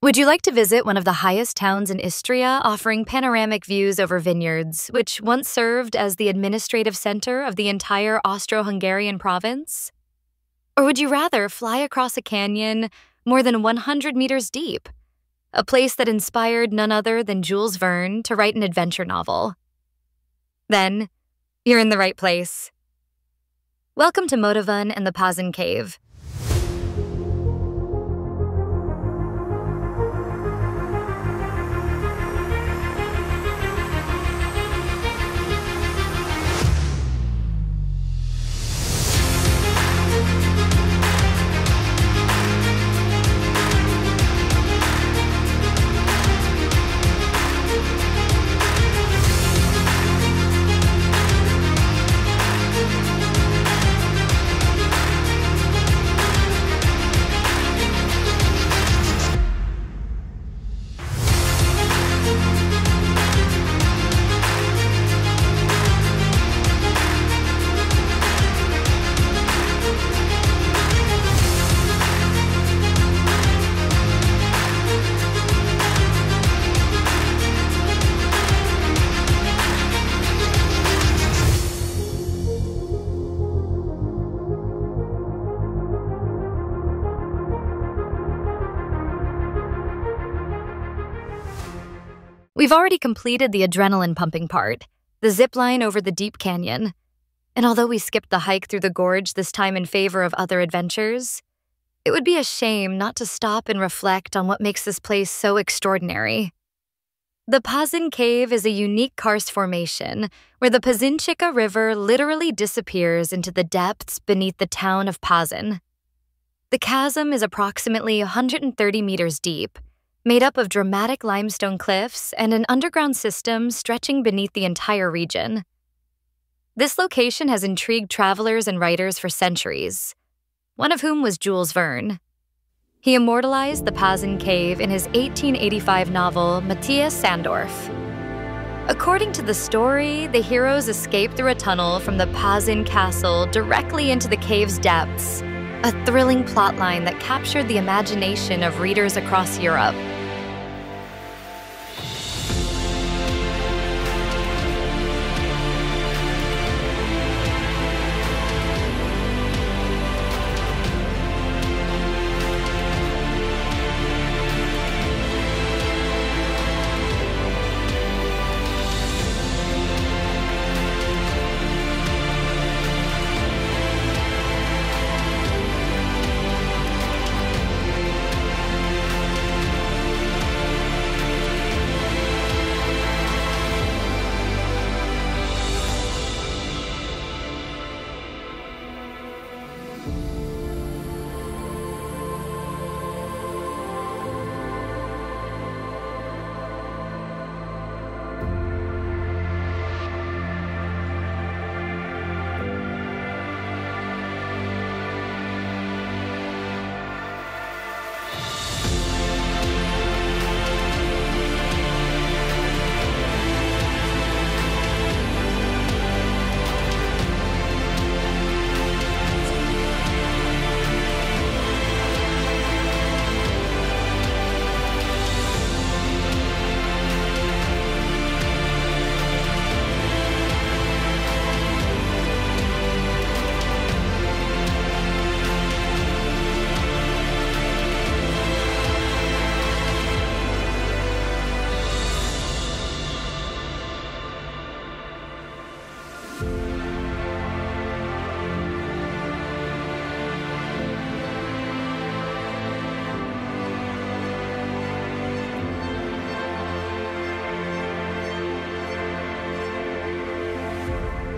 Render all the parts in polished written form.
Would you like to visit one of the highest towns in Istria, offering panoramic views over vineyards, which once served as the administrative center of the entire Austro-Hungarian province? Or would you rather fly across a canyon more than 100 meters deep, a place that inspired none other than Jules Verne to write an adventure novel? Then, you're in the right place. Welcome to Motovun and the Pazin Cave. We've already completed the adrenaline-pumping part, the zipline over the deep canyon. And although we skipped the hike through the gorge this time in favor of other adventures, it would be a shame not to stop and reflect on what makes this place so extraordinary. The Pazin Cave is a unique karst formation where the Pazin River literally disappears into the depths beneath the town of Pazin. The chasm is approximately 130 meters deep, made up of dramatic limestone cliffs and an underground system stretching beneath the entire region. This location has intrigued travelers and writers for centuries, one of whom was Jules Verne. He immortalized the Pazin Cave in his 1885 novel Matthias Sandorf. According to the story, the heroes escape through a tunnel from the Pazin castle directly into the cave's depths, a thrilling plotline that captured the imagination of readers across Europe.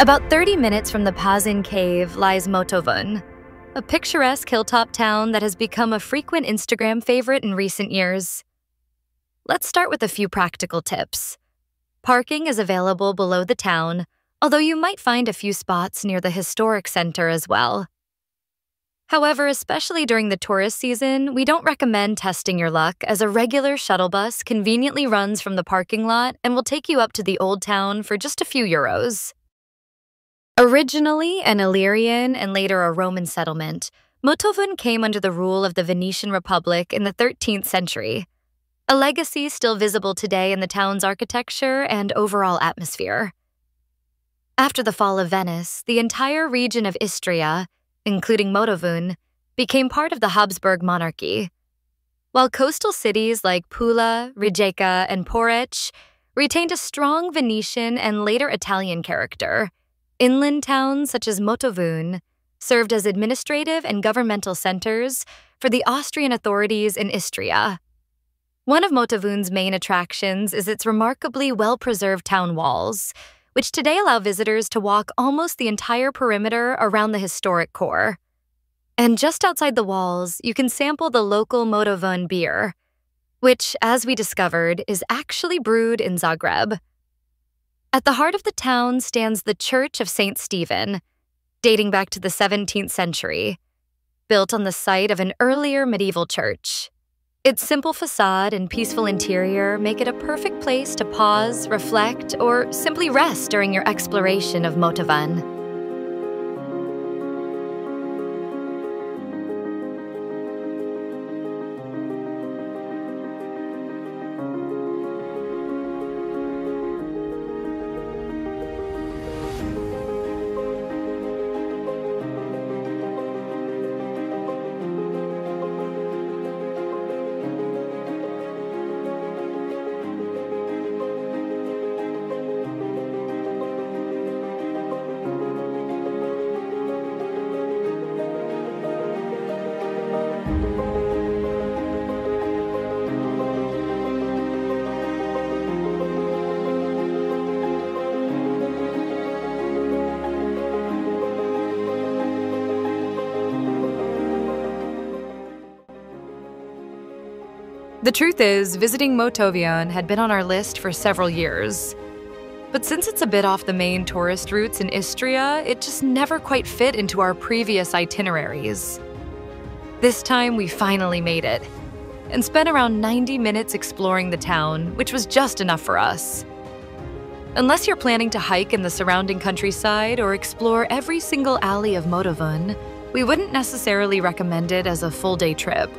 About 30 minutes from the Pazin Cave lies Motovun, a picturesque hilltop town that has become a frequent Instagram favorite in recent years. Let's start with a few practical tips. Parking is available below the town, although you might find a few spots near the historic center as well. However, especially during the tourist season, we don't recommend testing your luck, as a regular shuttle bus conveniently runs from the parking lot and will take you up to the Old Town for just a few euros. Originally an Illyrian and later a Roman settlement, Motovun came under the rule of the Venetian Republic in the 13th century. a legacy still visible today in the town's architecture and overall atmosphere. After the fall of Venice, the entire region of Istria, including Motovun, became part of the Habsburg monarchy, while coastal cities like Pula, Rijeka, and Poreč retained a strong Venetian and later Italian character. Inland towns such as Motovun served as administrative and governmental centers for the Austrian authorities in Istria. One of Motovun's main attractions is its remarkably well-preserved town walls, which today allow visitors to walk almost the entire perimeter around the historic core. And just outside the walls, you can sample the local Motovun beer, which, as we discovered, is actually brewed in Zagreb. At the heart of the town stands the Church of St. Stephen, dating back to the 17th century, built on the site of an earlier medieval church. Its simple facade and peaceful interior make it a perfect place to pause, reflect, or simply rest during your exploration of Motovun. The truth is, visiting Motovun had been on our list for several years. But since it's a bit off the main tourist routes in Istria, it just never quite fit into our previous itineraries. This time, we finally made it, and spent around 90 minutes exploring the town, which was just enough for us. Unless you're planning to hike in the surrounding countryside or explore every single alley of Motovun, we wouldn't necessarily recommend it as a full-day trip.